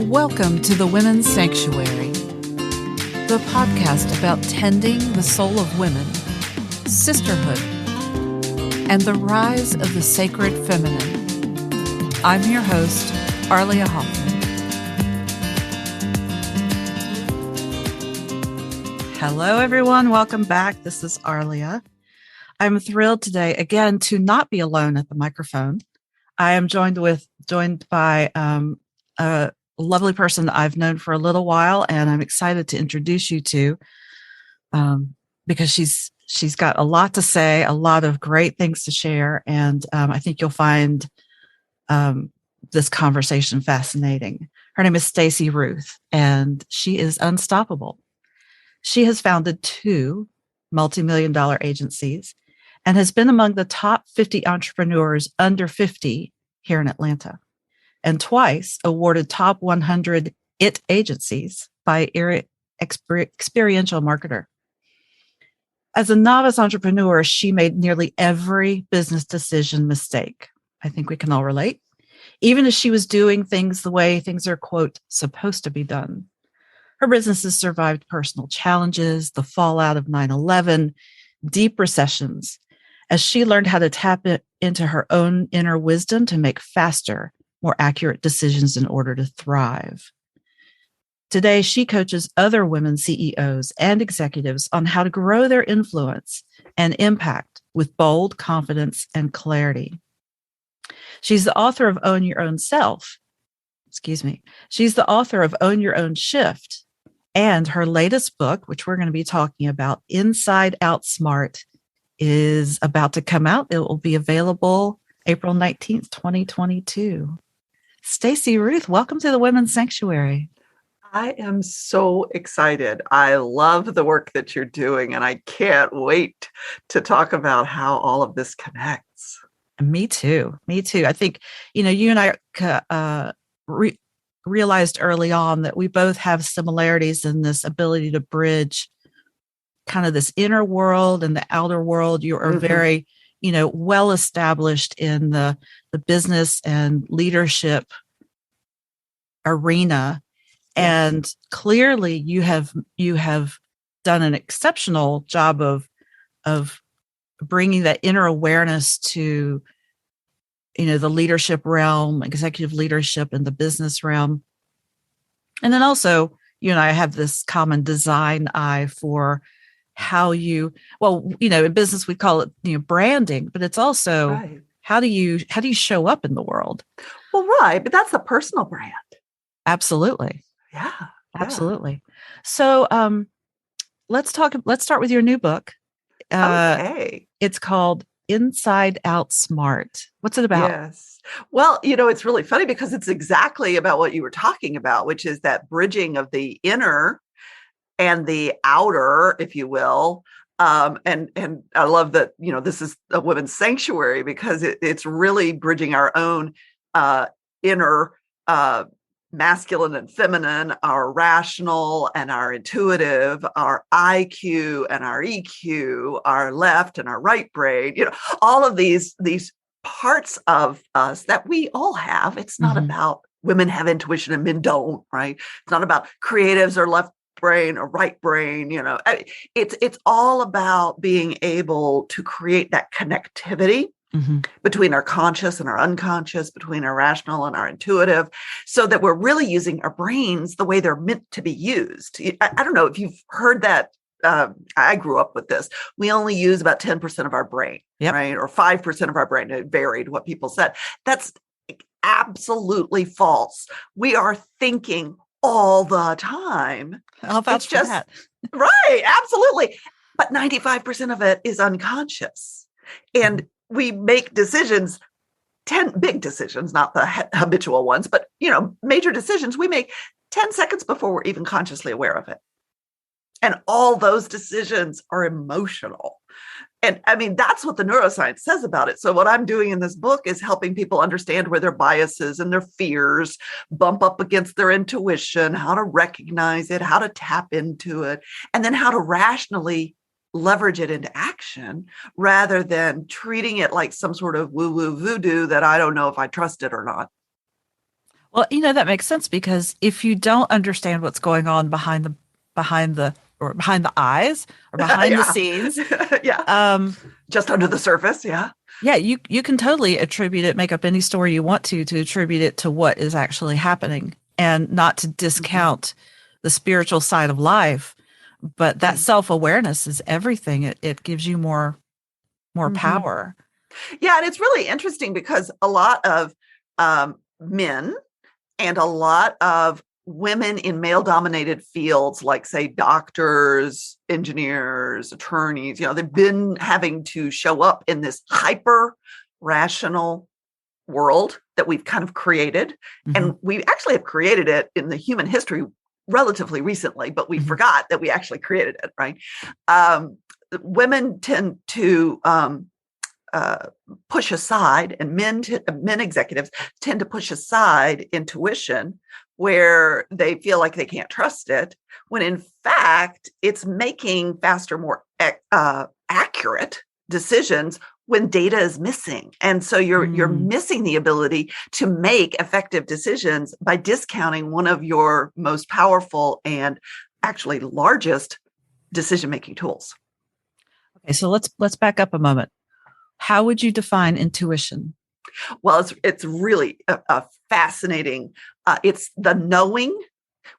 Welcome to the Women's Sanctuary, the podcast about tending the soul of women, sisterhood, and the rise of the sacred feminine. I'm your host, Arlia Hoffman. Hello, everyone. Welcome back. This is Arlia. I'm thrilled today, again, to not be alone at the microphone. I am joined by a lovely person that I've known for a little while, and I'm excited to introduce you to, because she's got a lot to say, a lot of great things to share, and I think you'll find this conversation fascinating. Her name is Stacey Ruth, and she is unstoppable. She has founded 2 multimillion-dollar agencies and has been among the top 50 entrepreneurs under 50 here in Atlanta, and twice awarded top 100 IT agencies by Experiential Marketer. As a novice entrepreneur, she made nearly every business decision mistake. I think we can all relate, even as she was doing things the way things are, quote, supposed to be done. Her businesses survived personal challenges, the fallout of 9/11, deep recessions, as she learned how to tap into her own inner wisdom to make faster, more accurate decisions in order to thrive. Today, she coaches other women CEOs and executives on how to grow their influence and impact with bold confidence and clarity. She's the author of Own Your Own Self. She's the author of Own Your Own Shift. And her latest book, which we're going to be talking about, Inside Out Smart, is about to come out. It will be available April 19th, 2022. Stacey Ruth, welcome to the Women's Sanctuary. I am so excited. I love the work that you're doing, and I can't wait to talk about how all of this connects. Me too. I think, you and I realized early on that we both have similarities in this ability to bridge kind of this inner world and the outer world. You are very, well established in the business and leadership arena. Yes. And clearly you have done an exceptional job of bringing that inner awareness to, the leadership realm, executive leadership, and the business realm. And then also, you and I have this common design eye for how in business we call it, branding, but it's also right. How do you show up in the world? Well, right. But that's a personal brand. Absolutely. Yeah. Absolutely. So, let's start with your new book. Okay. It's called Inside Out Smart. What's it about? Yes. Well, it's really funny because it's exactly about what you were talking about, which is that bridging of the inner and the outer, if you will. And I love that, this is a women's sanctuary because it's really bridging our own inner masculine and feminine, our rational and our intuitive, our IQ and our EQ, our left and our right brain, all of these parts of us that we all have. It's not about women have intuition and men don't, right? It's not about creatives or left brain or right brain, it's all about being able to create that connectivity between our conscious and our unconscious, between our rational and our intuitive, so that we're really using our brains the way they're meant to be used. I don't know if you've heard that. I grew up with this. We only use about 10% of our brain, right? Or 5% of our brain. It varied what people said. That's absolutely false. We are thinking all the time. It's just that. Right. Absolutely. But 95% of it is unconscious. And we make decisions, 10 big decisions, not the habitual ones, but, major decisions we make 10 seconds before we're even consciously aware of it. And all those decisions are emotional. And I mean, that's what the neuroscience says about it. So what I'm doing in this book is helping people understand where their biases and their fears bump up against their intuition, how to recognize it, how to tap into it, and then how to rationally leverage it into action rather than treating it like some sort of woo-woo voodoo that I don't know if I trust it or not. Well, that makes sense because if you don't understand what's going on behind the eyes or behind the Yeah. scenes, Yeah. um, Just under the surface. Yeah. yeah, you can totally attribute it, make up any story you want to attribute it to what is actually happening and not to Mhm. discount the spiritual side of life. But that Right. self-awareness is everything. It gives you more Hmm. power. Yeah. And it's really interesting because a lot of men and a lot of women in male dominated fields, like, say, doctors, engineers, attorneys, they've been having to show up in this hyper rational world that we've kind of created. Hmm. And we actually have created it in the human history relatively recently, but we Hmm. forgot that we actually created it, right? Um, Women tend to uh, push aside, and men executives tend to push aside intuition, where they feel like they can't trust it, when in fact it's making faster, more accurate decisions when data is missing. And so you're Mm. missing the ability to make effective decisions by discounting one of your most powerful and actually largest decision making tools. Okay, so let's back up a moment. How would you define intuition? Well, it's really a fascinating. It's the knowing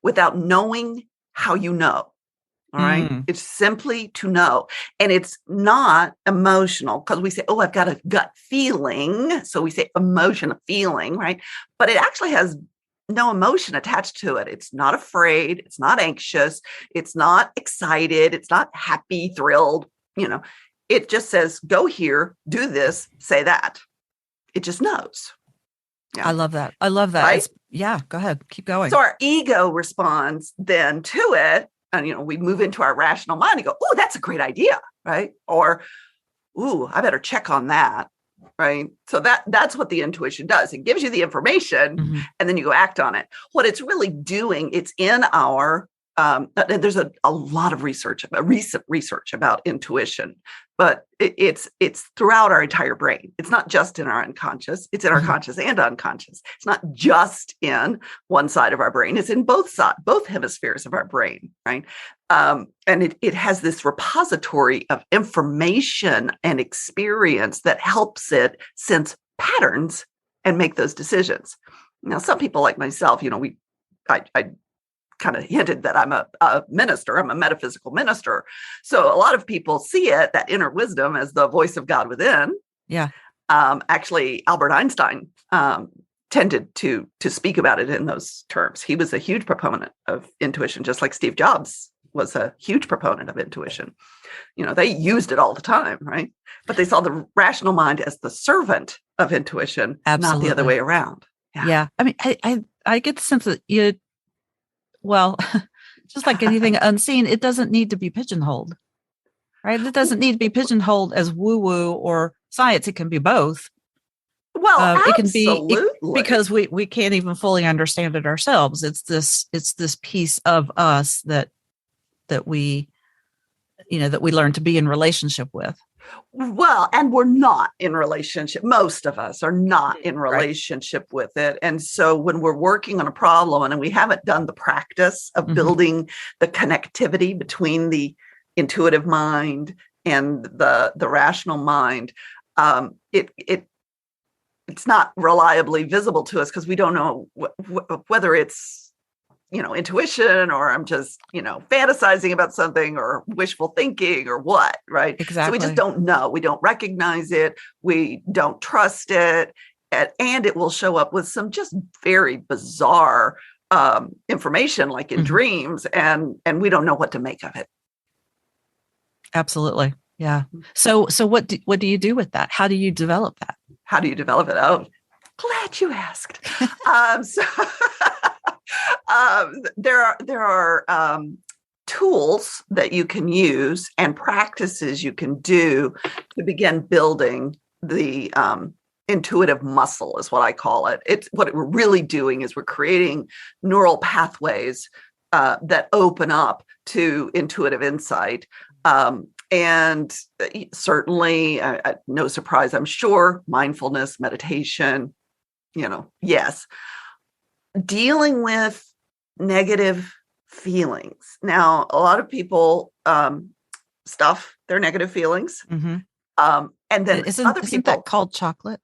without knowing how you know. All right. Mm. It's simply to know. And it's not emotional because we say, oh, I've got a gut feeling. So we say emotion, feeling, right? But it actually has no emotion attached to it. It's not afraid. It's not anxious. It's not excited. It's not happy, thrilled. You know, it just says, go here, do this, say that. It just knows. I Yeah. love that. I love that. Right. It's yeah, go ahead. Keep So going. our ego responds then to it. And, we move into our rational mind and go, oh, that's a great idea. Right. Or, ooh, I better check on that. Right. So that's what the intuition does. It gives you the information Hmm. and then you go act on it. What it's really doing, it's in our, there's a lot of research, recent research about intuition, but it's throughout our entire brain. It's not just in our unconscious, it's in our Hmm. conscious and unconscious. It's not just in one side of our brain, it's in both hemispheres of our brain, right? And it has this repository of information and experience that helps it sense patterns and make those decisions. Now, some people like myself, I kind of hinted that I'm a minister, I'm a metaphysical minister. So a lot of people see it, that inner wisdom, as the voice of God within. Yeah. Actually, Albert Einstein tended to speak about it in those terms. He was a huge proponent of intuition, just like Steve Jobs was a huge proponent of intuition. They used it all the time, right? But they saw the rational mind as the servant of intuition, not the other Absolutely. way around. Yeah. Yeah. I mean, I get the sense that well, just like anything unseen, it doesn't need to be pigeonholed, right? It doesn't need to be pigeonholed as woo woo or science. It can be both. Well, It can be absolutely. because we can't even fully understand it ourselves. It's this piece of us that we that we learn to be in relationship with. Well, and we're not in relationship. Most of us are not in Right. relationship with it. And so when we're working on a problem and we haven't done the practice of Hmm. building the connectivity between the intuitive mind and the rational mind, it's not reliably visible to us because we don't know whether it's intuition, or I'm just, fantasizing about something, or wishful thinking, or what, right? So we just Exactly. don't know. We don't recognize it. We don't trust it. And it will show up with some just very bizarre information, like in Hmm. dreams, and we don't know what to make of it. Absolutely. Yeah. So what do you do with that? How do you develop that? How do you develop it? Oh, glad you asked. So there are tools that you can use and practices you can do to begin building the intuitive muscle, is what I call it. It's what we're really doing is we're creating neural pathways that open up to intuitive insight. And certainly, no surprise, I'm sure, mindfulness, meditation, yes. dealing with negative feelings. Now, a lot of people stuff their negative feelings. Mm-hmm. And then other Isn't people, that called chocolate?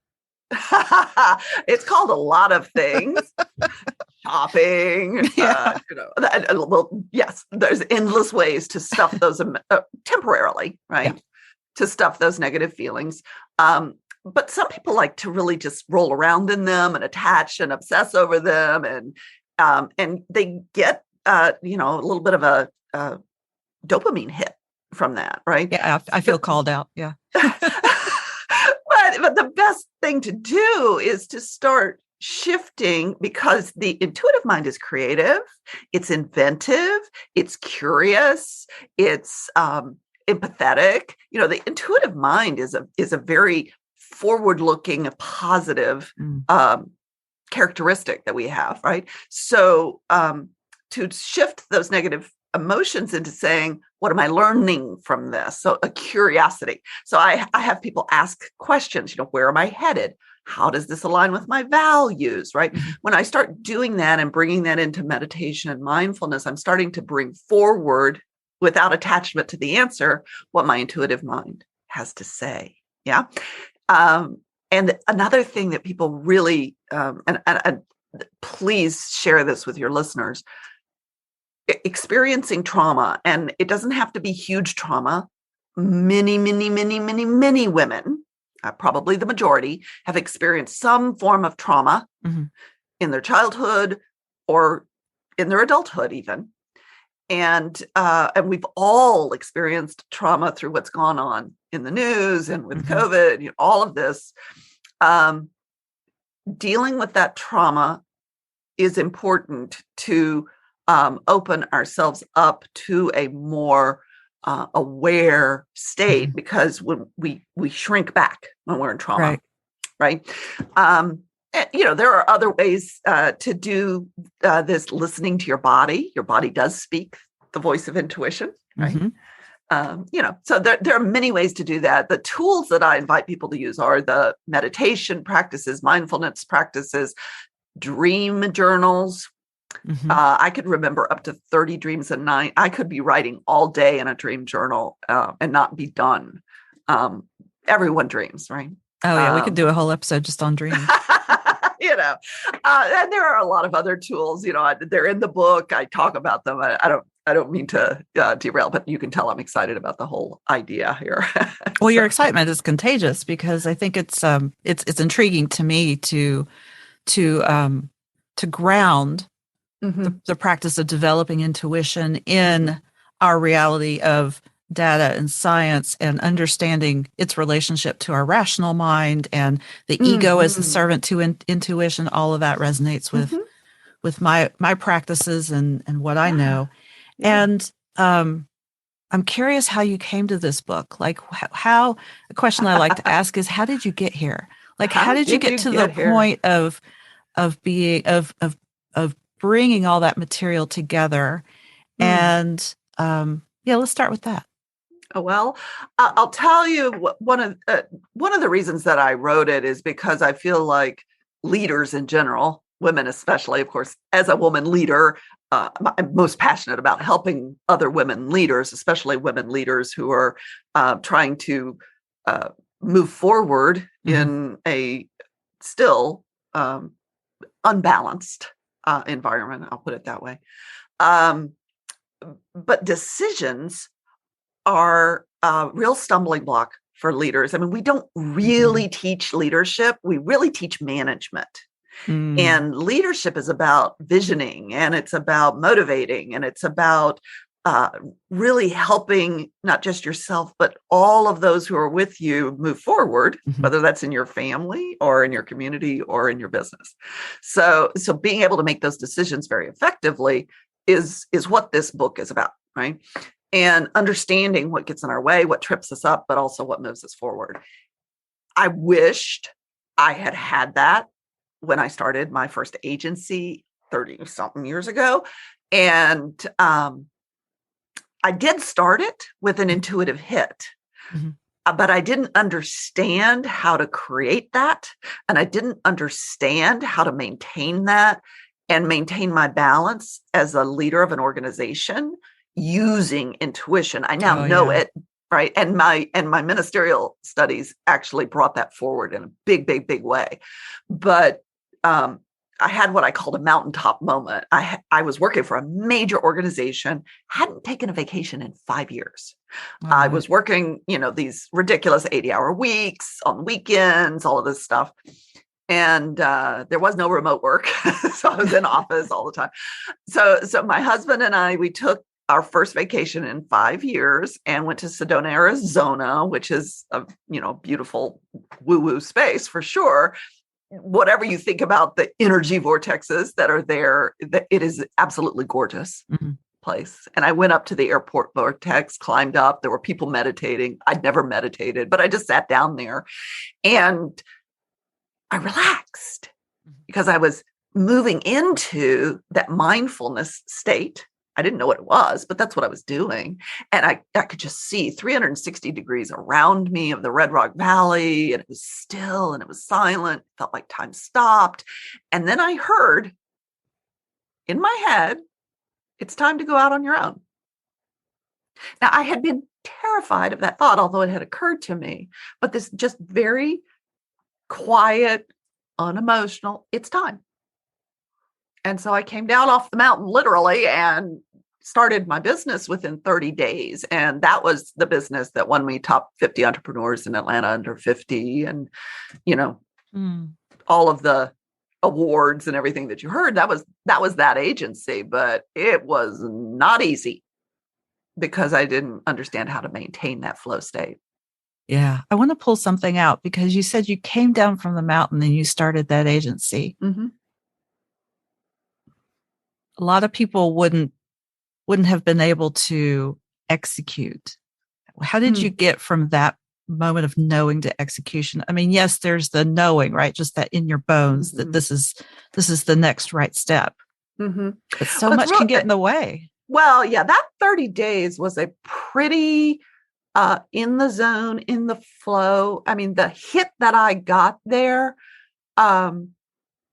it's called a lot of things. Shopping, Yeah. well, yes, there's endless ways to stuff those temporarily, right? Yeah. To stuff those negative feelings. But some people like to really just roll around in them and attach and obsess over them, and they get a little bit of a dopamine hit from that, right? Yeah. I feel called out. Yeah. but the best thing to do is to start shifting, because the intuitive mind is creative, it's inventive, it's curious, it's empathetic. The intuitive mind is a very forward-looking, positive characteristic that we have, right? So to shift those negative emotions into saying, what am I learning from this? So a curiosity. So I have people ask questions, where am I headed? How does this align with my values, right? Mm-hmm. When I start doing that and bringing that into meditation and mindfulness, I'm starting to bring forward, without attachment to the answer, what my intuitive mind has to say. Yeah. And another thing that people really, and please share this with your listeners, experiencing trauma, and it doesn't have to be huge trauma. Many, many, many, many, many women, probably the majority, have experienced some form of trauma in their childhood or in their adulthood even. And we've all experienced trauma through what's gone on in the news and with COVID, all of this. Dealing with that trauma is important to open ourselves up to a more aware state, because when we shrink back when we're in trauma, right? There are other ways to do this. Listening to your body does speak the voice of intuition, right? So there are many ways to do that. The tools that I invite people to use are the meditation practices, mindfulness practices, dream journals. I could remember up to 30 dreams a night. I could be writing all day in a dream journal and not be done. Everyone dreams, right? Oh, yeah. We could do a whole episode just on dreams. And there are a lot of other tools, they're in the book. I talk about them. I don't mean to derail, but you can tell I'm excited about the whole idea here. Well, your excitement is contagious, because I think it's intriguing to me to ground the practice of developing intuition in our reality of data and science, and understanding its relationship to our rational mind, and the ego as the servant to intuition. All of that resonates with my practices and what I know. Yeah. And I'm curious how you came to this book. Like, how a question I like to ask is, how did you get here? Like, how did you get to the point of being of bringing all that material together? And let's start with that. Well, I'll tell you, one of the reasons that I wrote it is because I feel like leaders in general, women especially, of course, as a woman leader, I'm most passionate about helping other women leaders, especially women leaders who are trying to move forward in a still unbalanced environment. I'll put it that way. But decisions are a real stumbling block for leaders. I mean, we don't really teach leadership. We really teach management. And leadership is about visioning, and it's about motivating, and it's about really helping not just yourself, but all of those who are with you move forward, whether that's in your family or in your community or in your business. So being able to make those decisions very effectively is what this book is about, right? And understanding what gets in our way, what trips us up, but also what moves us forward. I wished I had that when I started my first agency 30-something years ago. And I did start it with an intuitive hit, but I didn't understand how to create that. And I didn't understand how to maintain that. and maintain my balance as a leader of an organization using intuition. I now know it, right? And my ministerial studies actually brought that forward in a big, big, big way. But I had what I called a mountaintop moment. I was working for a major organization, hadn't taken a vacation in 5 years. I was working, these ridiculous 80-hour weeks on weekends, all of this stuff. And there was no remote work. So I was in office all the time. So my husband and I, we took our first vacation in 5 years and went to Sedona, Arizona, which is a, beautiful woo-woo space for sure. Whatever you think about the energy vortexes that are there, it is absolutely gorgeous place. And I went up to the airport vortex, climbed up. There were people meditating. I'd never meditated, but I just sat down there and I relaxed because I was moving into that mindfulness state. I didn't know what it was, but that's what I was doing. And I could just see 360 degrees around me of the Red Rock Valley. And it was still and it was silent. Felt like time stopped. And then I heard in my head, it's time to go out on your own. Now, I had been terrified of that thought, although it had occurred to me. But this just very quiet, unemotional, it's time. And so I came down off the mountain literally and started my business within 30 days. And that was the business that won me top 50 entrepreneurs in Atlanta under 50. And, all of the awards and everything that you heard, that was that agency. But it was not easy because I didn't understand how to maintain that flow state. Yeah. I want to pull something out because you said you came down from the mountain and you started that agency. Mm-hmm. A lot of people wouldn't have been able to execute. How did you get from that moment of knowing to execution? I mean, yes, there's the knowing, right? Just that in your bones that this is the next right step. Mm-hmm. But so much can get in the way. Well, yeah, that 30 days was a pretty in the zone, in the flow. I mean, the hit that I got there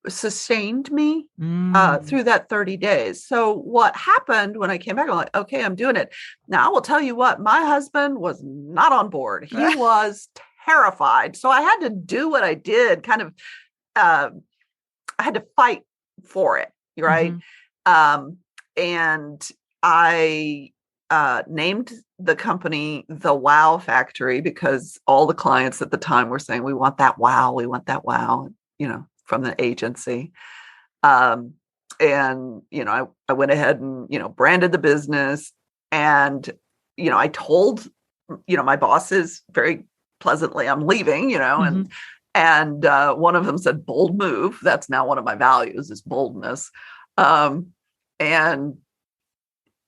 sustained me through that 30 days. So what happened when I came back, I'm like, okay, I'm doing it. Now, I will tell you what, my husband was not on board. He was terrified. So I had to do what I did, kind of, I had to fight for it, right? And I named the company the Wow Factory because all the clients at the time were saying, we want that wow, from the agency. And, I went ahead and, branded the business and, I told, my bosses very pleasantly, I'm leaving, and one of them said, bold move. That's now one of my values is boldness. And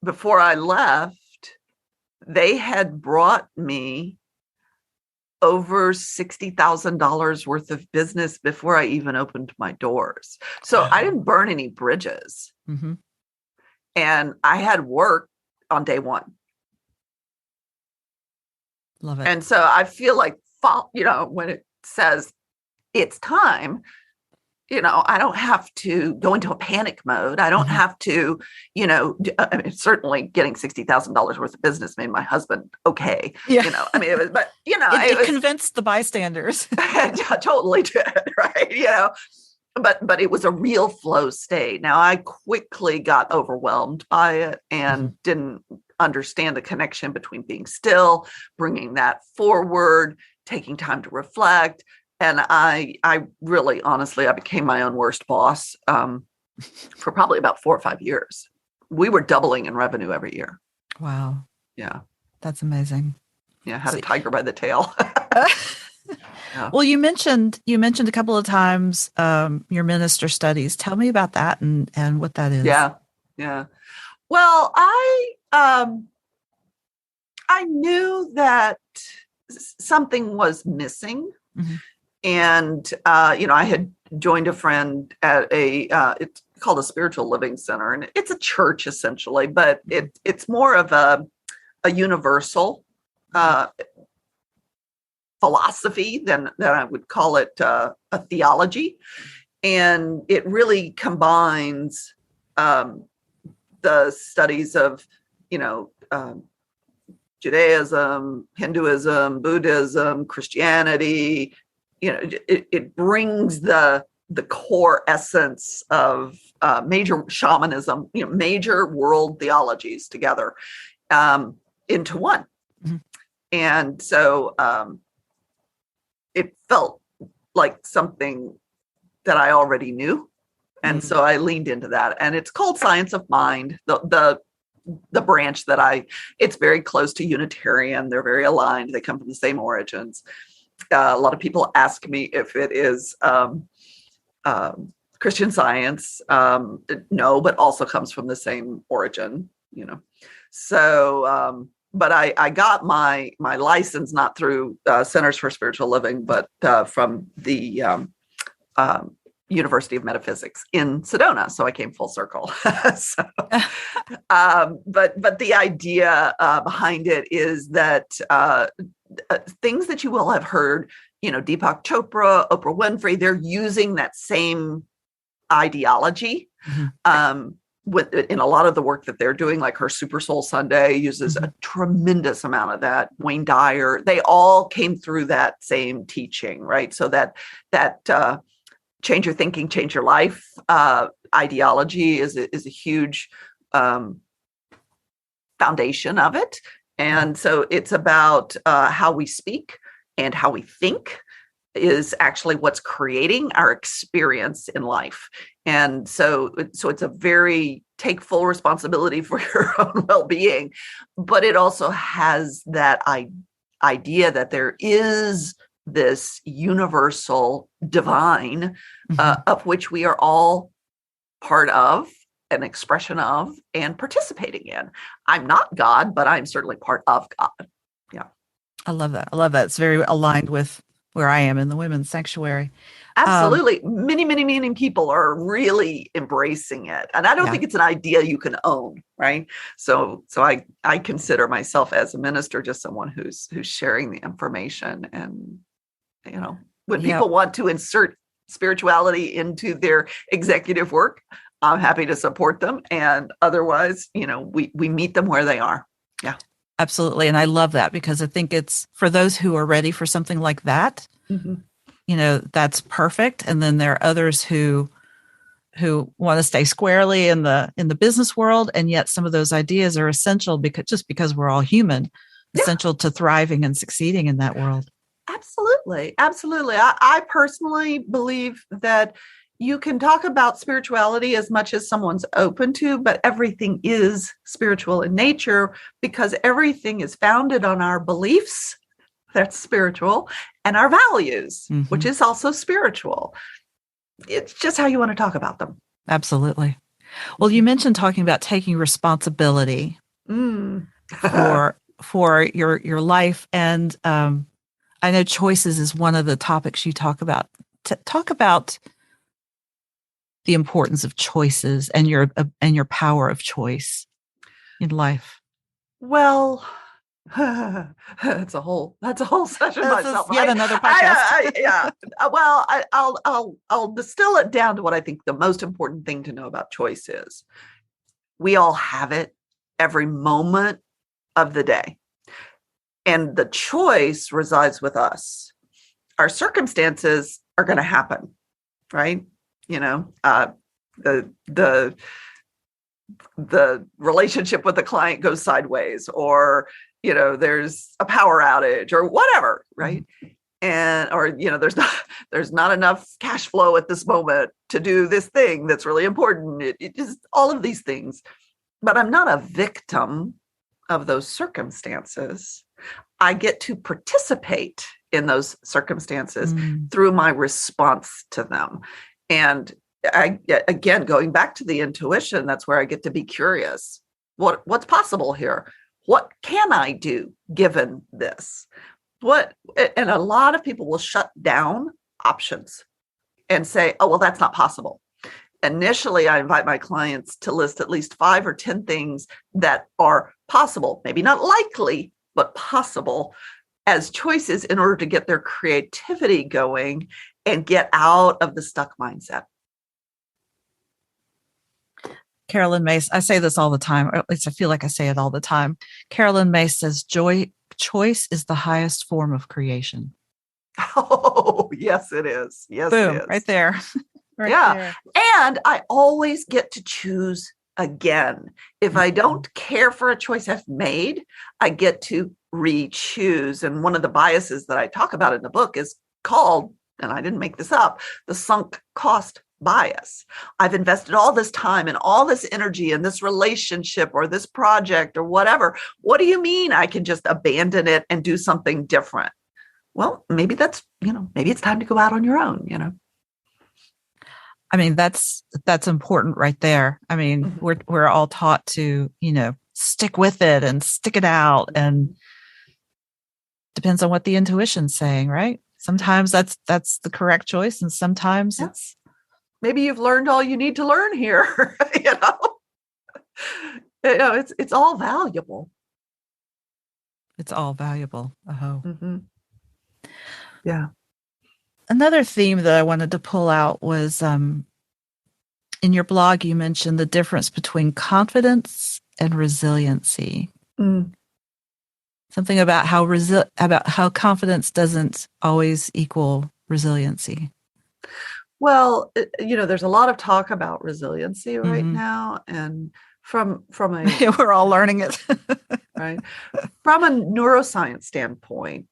before I left, they had brought me over $60,000 worth of business before I even opened my doors. So I didn't burn any bridges. And I had work on day one. Love it. And so I feel like, when it says it's time, I don't have to go into a panic mode. I don't have to, I mean, certainly getting $60,000 worth of business made my husband okay. Yeah. It was, but it convinced the bystanders. Totally did, right? But it was a real flow state. Now I quickly got overwhelmed by it and didn't understand the connection between being still, bringing that forward, taking time to reflect. And I really, honestly, I became my own worst boss for probably about 4 or 5 years. We were doubling in revenue every year. Wow. Yeah. That's amazing. Yeah. Had a tiger by the tail. Yeah. Well, you mentioned a couple of times your minister studies. Tell me about that and what that is. Yeah. Yeah. Well, I knew that something was missing. And, I had joined a friend at it's called a spiritual living center, and it's a church essentially, but it's more of a universal philosophy than I would call it a theology. And it really combines the studies of, Judaism, Hinduism, Buddhism, Christianity. It brings the core essence of major shamanism, major world theologies together into one. Mm-hmm. And so it felt like something that I already knew. And so I leaned into that. And it's called Science of Mind, the branch that it's very close to Unitarian. They're very aligned. They come from the same origins. A lot of people ask me if it is Christian Science. No, but also comes from the same origin, So, but I got my license not through Centers for Spiritual Living, but from the University of Metaphysics in Sedona. So I came full circle. But the idea behind it is that things that you will have heard, Deepak Chopra, Oprah Winfrey, they're using that same ideology. In a lot of the work that they're doing, like her Super Soul Sunday uses a tremendous amount of that. Wayne Dyer, they all came through that same teaching, right? So that change your thinking, change your life ideology is a huge foundation of it. And so it's about how we speak and how we think is actually what's creating our experience in life. And so it's a very take full responsibility for your own well-being, but it also has that idea that there is this universal divine of which we are all part of, an expression of, and participating in. I'm not God, but I'm certainly part of God. Yeah. I love that. It's very aligned with where I am in the women's sanctuary. Absolutely. Many people are really embracing it. And I don't think it's an idea you can own, right? So I consider myself as a minister just someone who's sharing the information. And, when people want to insert spirituality into their executive work, I'm happy to support them. And otherwise, we meet them where they are. Yeah. Absolutely. And I love that because I think it's for those who are ready for something like that, that's perfect. And then there are others who want to stay squarely in the business world. And yet some of those ideas are essential because we're all human, essential to thriving and succeeding in that world. Absolutely. I personally believe that you can talk about spirituality as much as someone's open to, but everything is spiritual in nature because everything is founded on our beliefs, that's spiritual, and our values, which is also spiritual. It's just how you want to talk about them. Absolutely. Well, you mentioned talking about taking responsibility for your life. And I know choices is one of the topics you talk about. Talk about the importance of choices and your power of choice in life. Well, that's a whole session myself. Yet another podcast. Well, I'll distill it down to what I think the most important thing to know about choice is. We all have it every moment of the day. And the choice resides with us. Our circumstances are going to happen, right? The relationship with the client goes sideways, or there's a power outage or whatever, right? And or there's not enough cash flow at this moment to do this thing that's really important. It just all of these things. But I'm not a victim of those circumstances. I get to participate in those circumstances through my response to them. And again, going back to the intuition, that's where I get to be curious. What's possible here? What can I do given this? And a lot of people will shut down options and say, oh, well, that's not possible. Initially, I invite my clients to list at least 5 or 10 things that are possible, maybe not likely, but possible as choices in order to get their creativity going and get out of the stuck mindset. Carolyn Mace, I say this all the time, or at least I feel like I say it all the time. Carolyn Mace says, choice is the highest form of creation. Oh, yes, it is. Yes, it Boom, is. right there. Right yeah. there. And I always get to choose again. If I don't care for a choice I've made, I get to re-choose. And one of the biases that I talk about in the book is called, and I didn't make this up, the sunk cost bias. I've invested all this time and all this energy in this relationship or this project or whatever. What do you mean I can just abandon it and do something different? Well, maybe that's, maybe it's time to go out on your own, I mean, that's important right there. I mean, we're all taught to, stick with it and stick it out, and depends on what the intuition's saying, right? Sometimes that's the correct choice, and sometimes it's maybe you've learned all you need to learn here. It's all valuable. It's all valuable. Oh. Mm-hmm. Yeah. Another theme that I wanted to pull out was in your blog, you mentioned the difference between confidence and resiliency. Something about how confidence doesn't always equal resiliency. Well, there's a lot of talk about resiliency right now, and from a we're all learning it, right? From a neuroscience standpoint,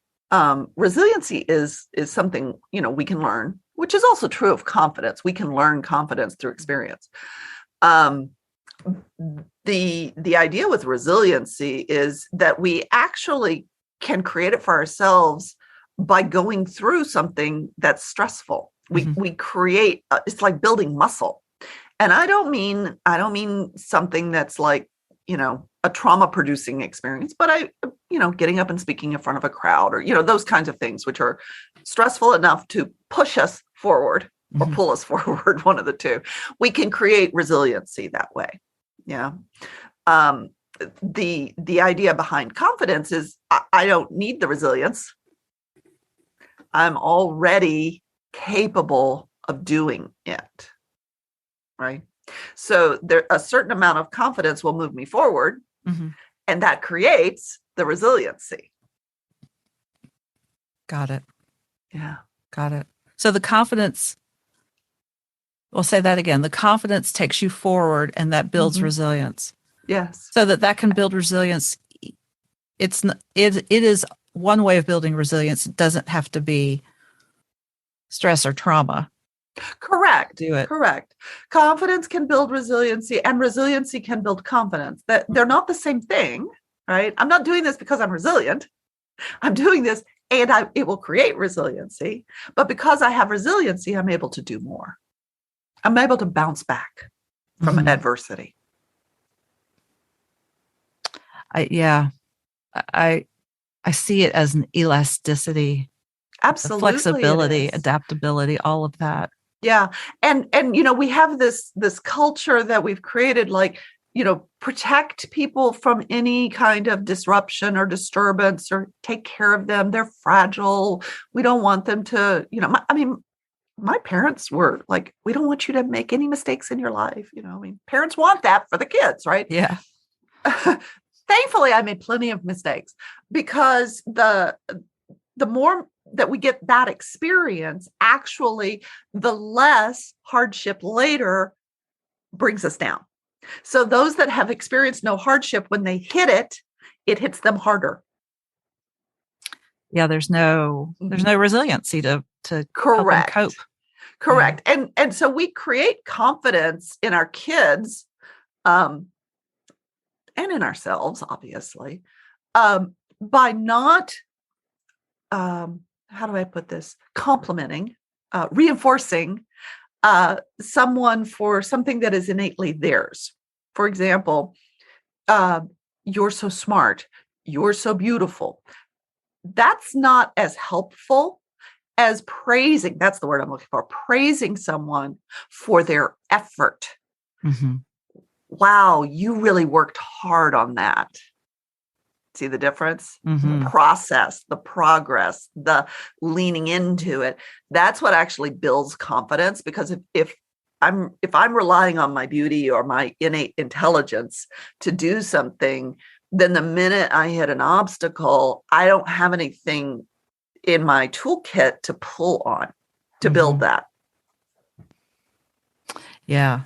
resiliency is something we can learn, which is also true of confidence. We can learn confidence through experience. The idea with resiliency is that we actually can create it for ourselves by going through something that's stressful. We create, it's like building muscle. And I don't mean something that's like, a trauma producing experience, but getting up and speaking in front of a crowd or, those kinds of things, which are stressful enough to push us forward or pull us forward, one of the two. We can create resiliency that way. Yeah. The idea behind confidence is I don't need the resilience. I'm already capable of doing it. Right. So a certain amount of confidence will move me forward, and that creates the resiliency. Got it. Yeah. Got it. So the confidence, we'll say that again, the confidence takes you forward, and that builds resilience. Yes. So that can build resilience. It is one way of building resilience. It doesn't have to be stress or trauma. Correct. Do it. Correct. Confidence can build resiliency, and resiliency can build confidence. That they're not the same thing, right? I'm not doing this because I'm resilient. I'm doing this and it will create resiliency. But because I have resiliency, I'm able to do more. I'm able to bounce back from adversity. I see it as an elasticity, absolutely, flexibility, adaptability, all of that. Yeah. And we have this culture that we've created, like, protect people from any kind of disruption or disturbance, or take care of them. They're fragile. We don't want them to, my parents were like, we don't want you to make any mistakes in your life. Parents want that for the kids, right? Yeah. Thankfully, I made plenty of mistakes, because the more that we get that experience, actually, the less hardship later brings us down. So those that have experienced no hardship, when they hit it, it hits them harder. Yeah, there's no resiliency to correct help them cope. Correct. Yeah. And so we create confidence in our kids, and in ourselves, obviously, by not, how do I put this? Complimenting, reinforcing someone for something that is innately theirs. For example, you're so smart, you're so beautiful. That's not as helpful as praising. That's the word I'm looking for. Praising someone for their effort. Wow, you really worked hard on that. See the difference? The process, the progress, the leaning into it. That's what actually builds confidence, because if if I'm relying on my beauty or my innate intelligence to do something, then the minute I hit an obstacle, I don't have anything in my toolkit to pull on to build that. Yeah.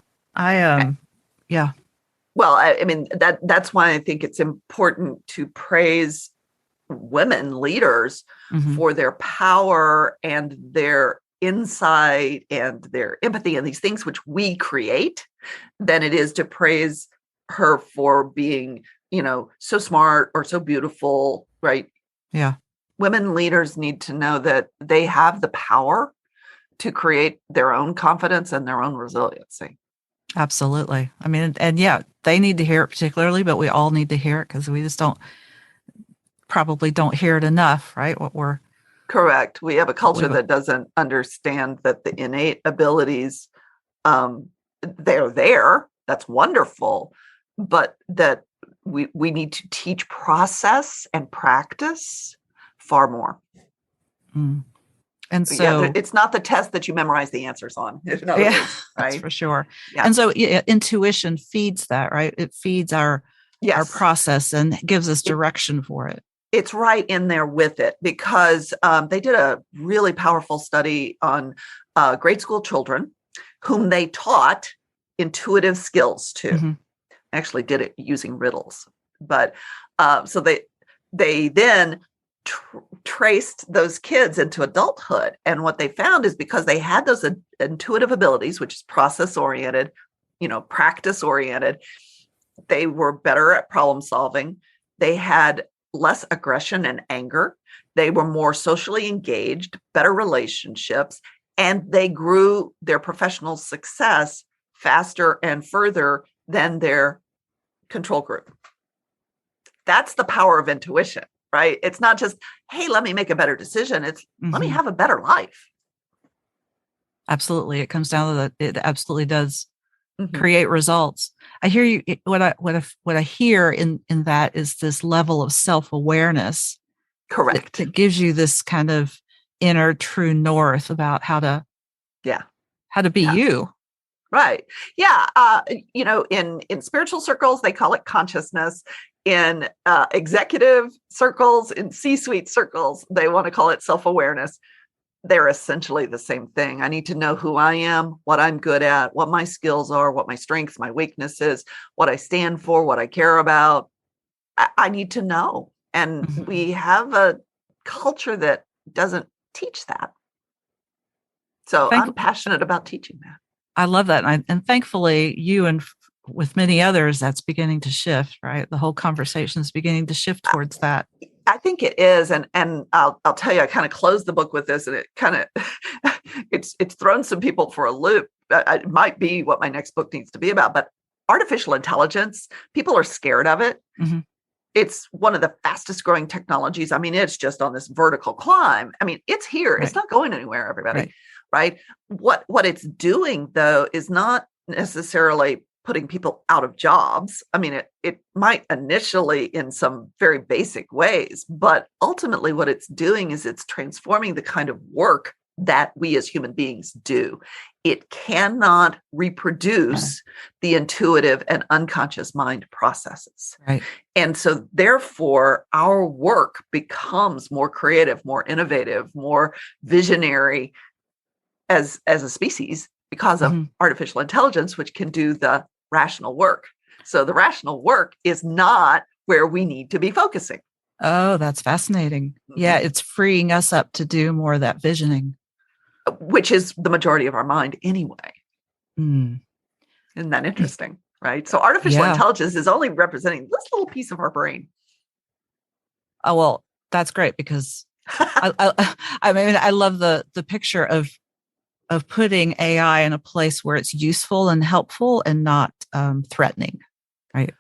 Yeah. Well, I mean, that's why I think it's important to praise women leaders for their power and their insight and their empathy and these things which we create, than it is to praise her for being, so smart or so beautiful, right? Yeah. Women leaders need to know that they have the power to create their own confidence and their own resiliency. Absolutely. I mean, and yeah, they need to hear it particularly, but we all need to hear it because we just probably don't hear it enough, right? Correct. We have a culture that doesn't understand that the innate abilities, they're there. That's wonderful. But that we need to teach process and practice far more. And so it's not the test that you memorize the answers on. In other words, right? That's for sure. Yeah. And so intuition feeds that, right? It feeds our process and gives us direction for it. It's right in there with it, because they did a really powerful study on grade school children whom they taught intuitive skills to. Actually did it using riddles. But so they then traced those kids into adulthood. And what they found is because they had those intuitive abilities, which is process-oriented, practice-oriented, they were better at problem solving. They had less aggression and anger. They were more socially engaged, better relationships, and they grew their professional success faster and further than their control group. That's the power of intuition, right? It's not just, hey, let me make a better decision. It's let me have a better life. Absolutely. It comes down to that. It absolutely does create results. I hear you. What I hear in that is this level of self-awareness. Correct. It gives you this kind of inner true north about how to be you. Right. Yeah. In spiritual circles, they call it consciousness. In executive circles, in C-suite circles, they want to call it self-awareness. They're essentially the same thing. I need to know who I am, what I'm good at, what my skills are, what my strengths, my weaknesses, what I stand for, what I care about. I need to know. And we have a culture that doesn't teach that. So I'm passionate about teaching that. I love that. And thankfully, you and with many others, that's beginning to shift, right? The whole conversation is beginning to shift towards that. I think it is. And I'll tell you, I kind of closed the book with this, and it kind of, it's thrown some people for a loop. It might be what my next book needs to be about, but artificial intelligence, people are scared of it. It's one of the fastest growing technologies. I mean, it's just on this vertical climb. I mean, it's here. Right. It's not going anywhere, everybody. Right? What it's doing, though, is not necessarily putting people out of jobs. I mean, it might initially in some very basic ways, but ultimately what it's doing is it's transforming the kind of work that we as human beings do. It cannot reproduce the intuitive and unconscious mind processes. Right. And so therefore, our work becomes more creative, more innovative, more visionary as a species because of artificial intelligence, which can do the rational work. So the rational work is not where we need to be focusing. Oh, that's fascinating. Yeah, it's freeing us up to do more of that visioning. Which is the majority of our mind anyway. Isn't that interesting? Right? So artificial intelligence is only representing this little piece of our brain. Oh, well, that's great because I mean, I love the picture of putting AI in a place where it's useful and helpful and not threatening, right?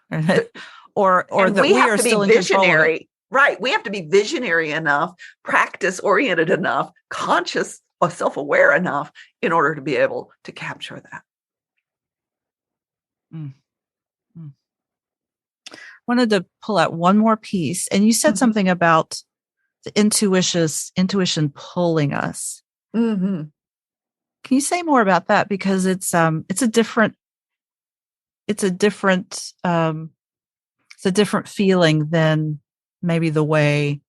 or that we are still in control of it. Right. We have to be visionary enough, practice oriented enough, conscious or self-aware enough in order to be able to capture that. Wanted to pull out one more piece, and you said something about the intuition pulling us. Can you say more about that? Because it's a different feeling than maybe the way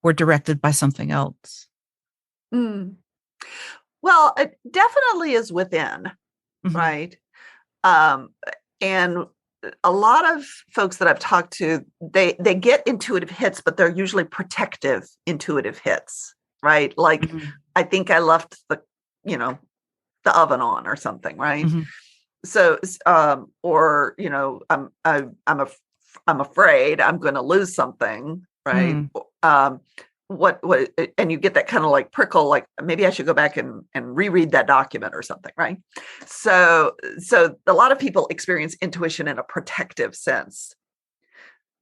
we're directed by something else. Mm. Well, it definitely is within, right? And a lot of folks that I've talked to, they get intuitive hits, but they're usually protective intuitive hits, right? Like, I think I left the oven on or something, right? So, or I'm afraid I'm going to lose something, right? What, and you get that kind of like prickle, like maybe I should go back and reread that document or something, right? So a lot of people experience intuition in a protective sense.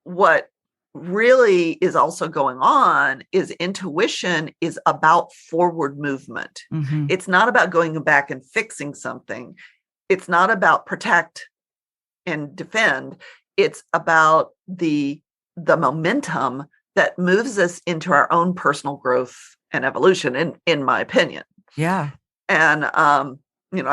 What really is also going on is intuition is about forward movement. It's not about going back and fixing something. It's not about protect and defend. It's about the momentum that moves us into our own personal growth and evolution, in my opinion. Yeah. And, I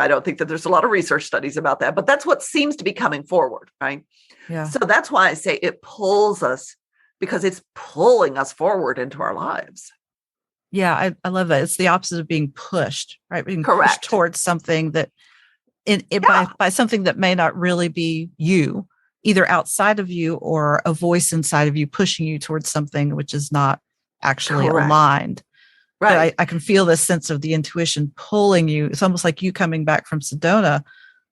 don't think that there's a lot of research studies about that, but that's what seems to be coming forward, right? Yeah. So that's why I say it pulls us, because it's pulling us forward into our lives. Yeah, I love that. It's the opposite of being pushed, right? Being Correct. pushed towards something that by something that may not really be you, either outside of you or a voice inside of you pushing you towards something which is not actually aligned. Right. But I can feel this sense of the intuition pulling you. It's almost like you coming back from Sedona,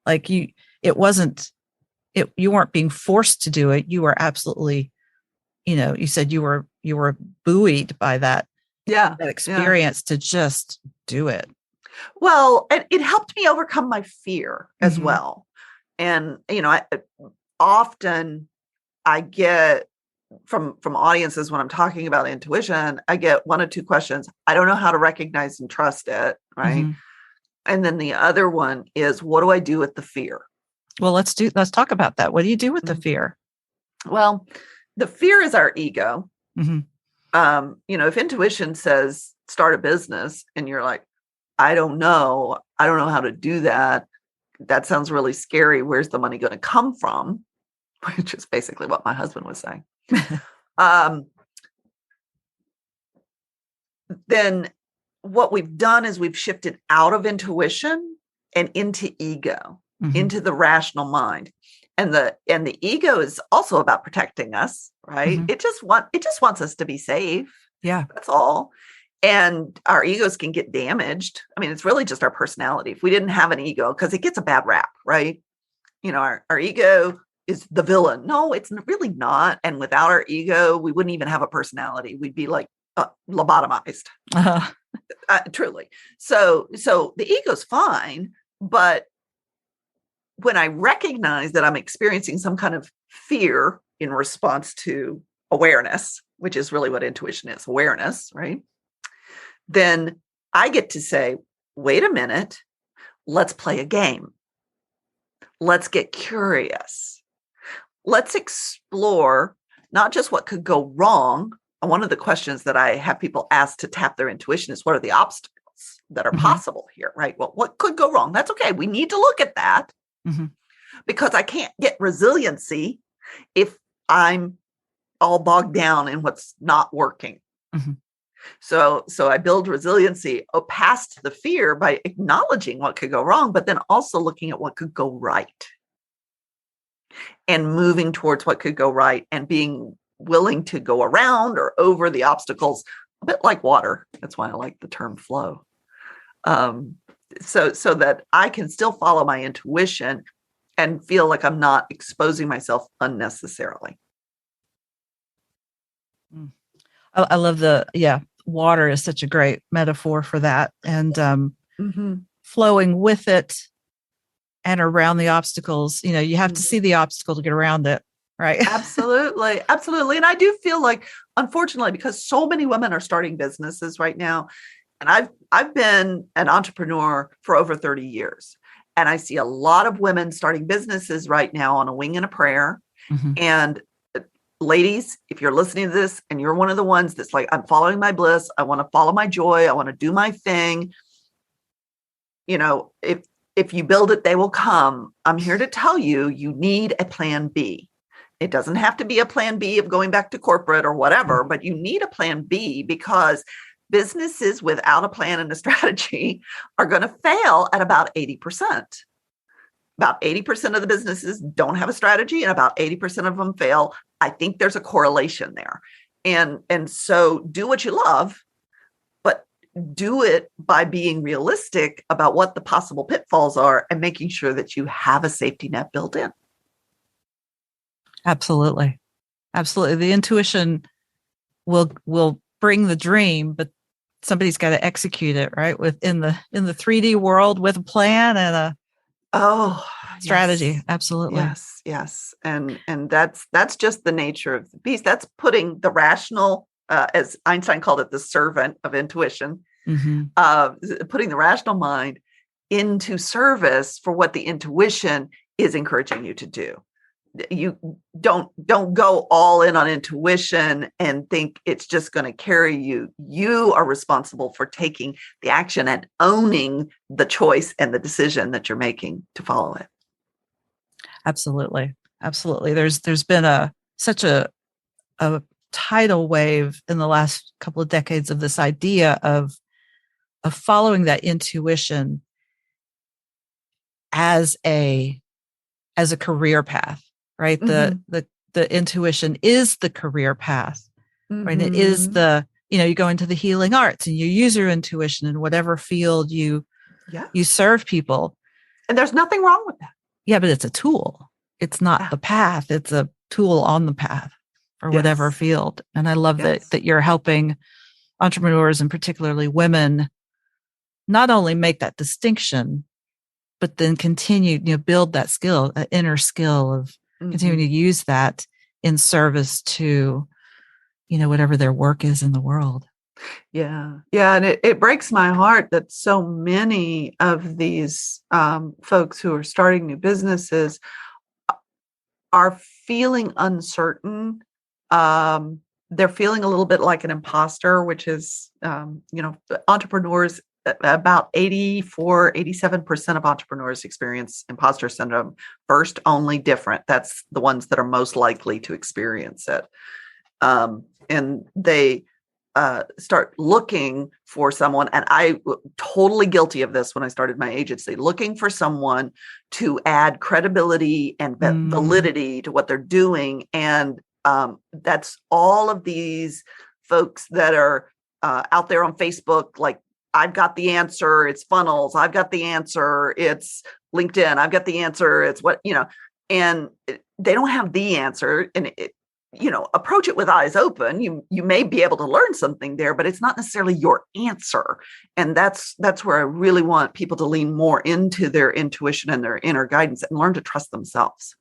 like you weren't being forced to do it. You were absolutely, you said you were buoyed by that experience to just do it. Well, it helped me overcome my fear as well. And, often I get from audiences when I'm talking about intuition, I get one or two questions. I don't know how to recognize and trust it. Right. And then the other one is, what do I do with the fear? Well, let's talk about that. What do you do with the fear? Well, the fear is our ego. If intuition says start a business and you're like, I don't know how to do that. That sounds really scary. Where's the money going to come from? Which is basically what my husband was saying. Then what we've done is we've shifted out of intuition and into ego, into the rational mind. And the ego is also about protecting us, right? It just wants us to be safe. Yeah. That's all. And our egos can get damaged. I mean, it's really just our personality. If we didn't have an ego, because it gets a bad rap, right? Our ego is the villain. No, it's really not. And without our ego, we wouldn't even have a personality. We'd be like lobotomized. Truly. So the ego's fine, but when I recognize that I'm experiencing some kind of fear in response to awareness, which is really what intuition is, awareness, right? Then I get to say, wait a minute, let's play a game. Let's get curious. Let's explore not just what could go wrong. And one of the questions that I have people ask to tap their intuition is, what are the obstacles that are possible here, right? Well, what could go wrong? That's okay. We need to look at that because I can't get resiliency if I'm all bogged down in what's not working. So I build resiliency past the fear by acknowledging what could go wrong, but then also looking at what could go right and moving towards what could go right and being willing to go around or over the obstacles, a bit like water. That's why I like the term flow. So that I can still follow my intuition and feel like I'm not exposing myself unnecessarily. I love water is such a great metaphor for that. And flowing with it and around the obstacles, you have to see the obstacle to get around it. Right. Absolutely. Absolutely. And I do feel like, unfortunately, because so many women are starting businesses right now, and I've been an entrepreneur for over 30 years, and I see a lot of women starting businesses right now on a wing and a prayer. And ladies, if you're listening to this and you're one of the ones that's like, I'm following my bliss, I want to follow my joy, I want to do my thing, if you build it, they will come. I'm here to tell you, you need a plan B. It doesn't have to be a plan B of going back to corporate or whatever, but you need a plan B, because businesses without a plan and a strategy are going to fail at about 80%. About 80% of the businesses don't have a strategy, and about 80% of them fail. I think there's a correlation there. And so do what you love, but do it by being realistic about what the possible pitfalls are and making sure that you have a safety net built in. Absolutely. Absolutely. The intuition will bring the dream, but somebody's got to execute it, right? In the 3D world with a plan and a strategy. Yes. Absolutely. Yes. And that's just the nature of the beast. That's putting the rational, as Einstein called it, the servant of intuition, putting the rational mind into service for what the intuition is encouraging you to do. You don't go all in on intuition and think it's just going to carry you. You are responsible for taking the action and owning the choice and the decision that you're making to follow it. Absolutely. There's been such a tidal wave in the last couple of decades of this idea of following that intuition as a career path. Right. The intuition is the career path, right? It is you go into the healing arts and you use your intuition in whatever field you serve people. And there's nothing wrong with that. Yeah, but it's a tool. It's not the path. It's a tool on the path for whatever field. And I love that you're helping entrepreneurs, and particularly women, not only make that distinction, but then continue, build that skill, that inner skill of continue to use that in service to, whatever their work is in the world. Yeah. And it breaks my heart that so many of these folks who are starting new businesses are feeling uncertain. They're feeling a little bit like an imposter, which is, entrepreneurs, about 87% of entrepreneurs experience imposter syndrome. First, only different. That's the ones that are most likely to experience it. And they start looking for someone, and I was totally guilty of this when I started my agency, looking for someone to add credibility and validity to what they're doing. And that's all of these folks that are out there on Facebook, like, I've got the answer, it's funnels. I've got the answer, it's LinkedIn. I've got the answer, it's and they don't have the answer. And approach it with eyes open. You may be able to learn something there, but it's not necessarily your answer. And that's where I really want people to lean more into their intuition and their inner guidance and learn to trust themselves.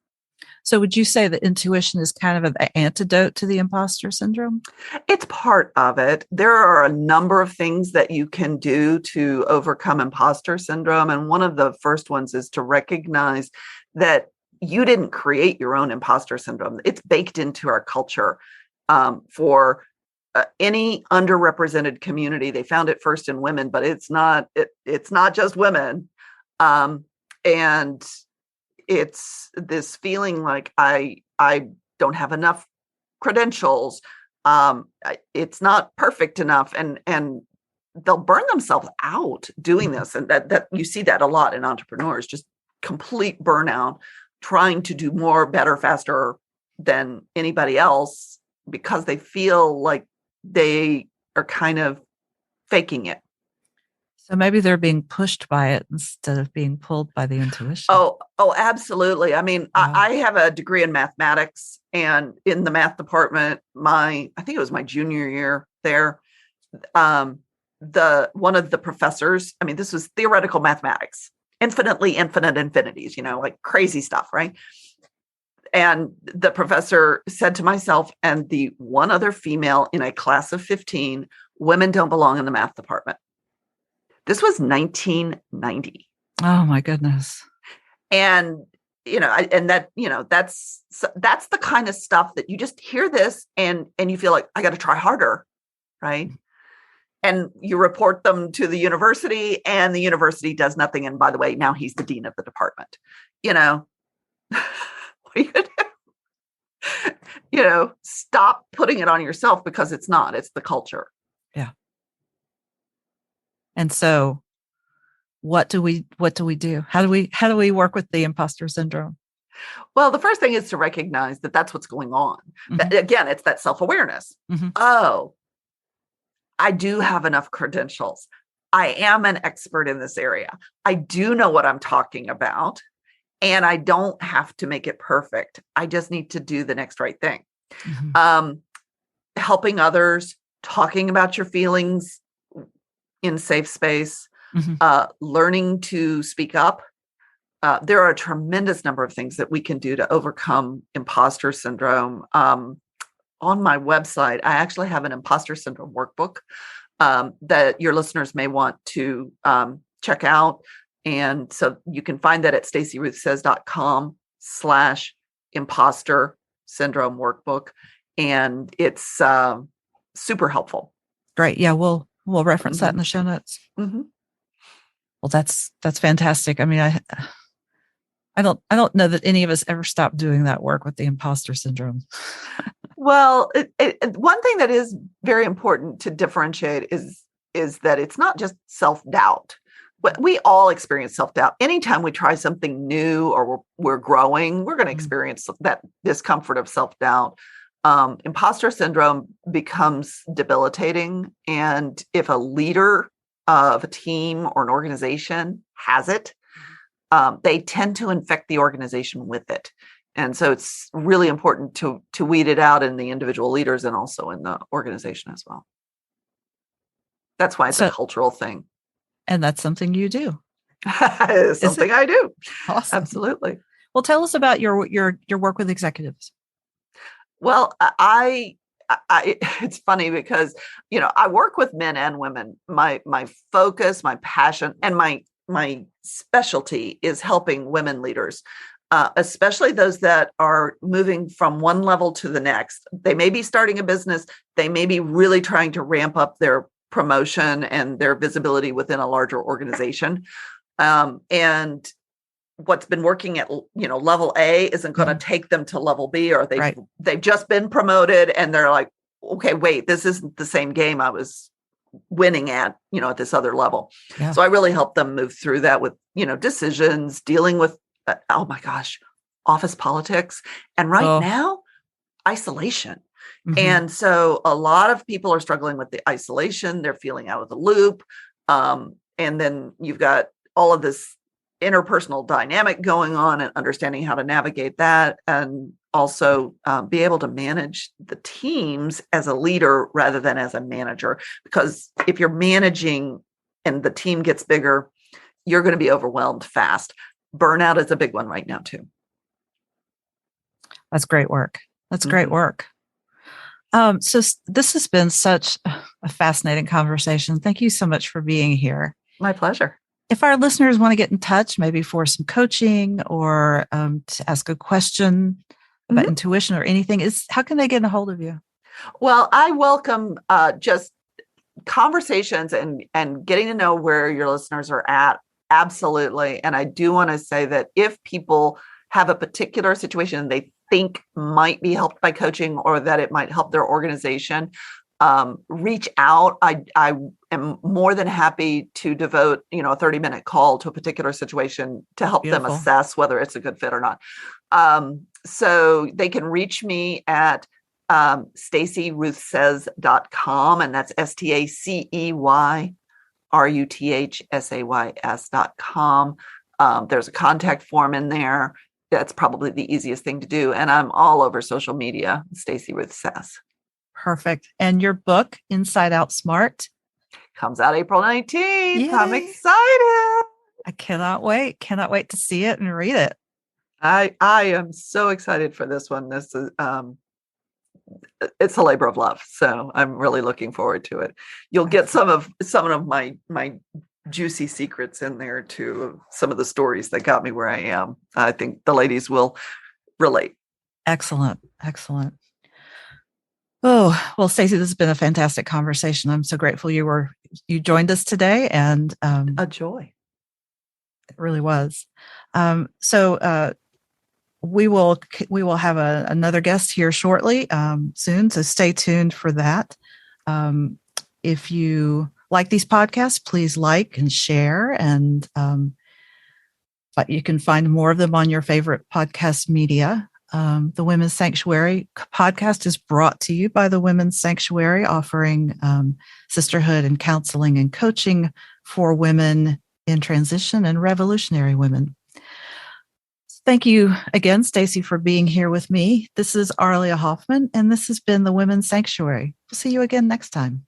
So would you say that intuition is kind of an antidote to the imposter syndrome? It's part of it. There are a number of things that you can do to overcome imposter syndrome. And one of the first ones is to recognize that you didn't create your own imposter syndrome. It's baked into our culture for any underrepresented community. They found it first in women, but it's not just women. And it's this feeling like I don't have enough credentials. It's not perfect enough, and they'll burn themselves out doing this. And that you see that a lot in entrepreneurs, just complete burnout, trying to do more, better, faster than anybody else because they feel like they are kind of faking it. So maybe they're being pushed by it instead of being pulled by the intuition. Oh, absolutely. I mean, yeah. I have a degree in mathematics, and in the math department, I think it was my junior year there, one of the professors, I mean, this was theoretical mathematics, infinite infinities, like crazy stuff, right? And the professor said to myself and the one other female in a class of 15, women don't belong in the math department. This was 1990. Oh my goodness. And, that's the kind of stuff that you just hear this and you feel like I got to try harder. Right. and you report them to the university, and the university does nothing. And by the way, now he's the dean of the department. What are you going to do? Stop putting it on yourself, because it's not. It's the culture. Yeah. And so what do we do? How do we work with the imposter syndrome? Well, the first thing is to recognize that that's what's going on. Mm-hmm. Again, it's that self-awareness. Mm-hmm. Oh, I do have enough credentials. I am an expert in this area. I do know what I'm talking about, and I don't have to make it perfect. I just need to do the next right thing. Mm-hmm. Helping others, talking about your feelings in safe space, mm-hmm. Learning to speak up. There are a tremendous number of things that we can do to overcome imposter syndrome. On my website, I actually have an imposter syndrome workbook that your listeners may want to check out. And so you can find that at staceyruthsays.com/imposter syndrome workbook. And it's super helpful. Great. Yeah, we'll reference mm-hmm. that in the show notes. Mm-hmm. Well, that's fantastic. I mean, I don't know that any of us ever stopped doing that work with the imposter syndrome. Well, one thing that is very important to differentiate is that it's not just self-doubt. But we all experience self-doubt. Anytime we try something new or we're growing, we're going to experience that discomfort of self-doubt. Imposter syndrome becomes debilitating. And if a leader of a team or an organization has it, they tend to infect the organization with it. And so it's really important to weed it out in the individual leaders and also in the organization as well. That's why it's a cultural thing. And that's something you do. It's something I do. Awesome. Absolutely. Well, tell us about your work with executives. Well, it's funny because, I work with men and women. My focus, my passion, and my specialty is helping women leaders, especially those that are moving from one level to the next. They may be starting a business. They may be really trying to ramp up their promotion and their visibility within a larger organization. And what's been working at, level A isn't going to take them to level B, or they've just been promoted and they're like, okay, wait, this isn't the same game I was winning at, at this other level. Yeah. So I really help them move through that with, decisions, dealing with, oh my gosh, office politics. And now, isolation. Mm-hmm. And so a lot of people are struggling with the isolation. They're feeling out of the loop. And then you've got all of this interpersonal dynamic going on and understanding how to navigate that, and also be able to manage the teams as a leader rather than as a manager. Because if you're managing and the team gets bigger, you're going to be overwhelmed fast. Burnout is a big one right now too. That's great work. That's great work. So this has been such a fascinating conversation. Thank you so much for being here. My pleasure. If our listeners want to get in touch, maybe for some coaching or to ask a question about intuition or anything, how can they get a hold of you? Well, I welcome just conversations and getting to know where your listeners are at. Absolutely. And I do want to say that if people have a particular situation they think might be helped by coaching, or that it might help their organization, reach out. I am more than happy to devote, a 30-minute call to a particular situation to help them assess whether it's a good fit or not. So they can reach me at staceyruthsays.com, and that's staceyruthsays.com. There's a contact form in there. That's probably the easiest thing to do. And I'm all over social media, Stacey Ruth Says. Perfect. And your book, Inside Out Smart, comes out April 19th. Yay. I'm excited. I cannot wait. Cannot wait to see it and read it. I am so excited for this one. This is it's a labor of love. So I'm really looking forward to it. You'll get some of my juicy secrets in there too, some of the stories that got me where I am. I think the ladies will relate. Excellent. Excellent. Oh, well, Stacey, this has been a fantastic conversation. I'm so grateful you joined us today, and A joy. it really was. So we will have another guest here shortly, soon. So stay tuned for that. If you like these podcasts, please like and share, and but you can find more of them on your favorite podcast media. The Women's Sanctuary podcast is brought to you by the Women's Sanctuary, offering sisterhood and counseling and coaching for women in transition and revolutionary women. Thank you again, Stacey, for being here with me. This is Arlia Hoffman, and this has been the Women's Sanctuary. We'll see you again next time.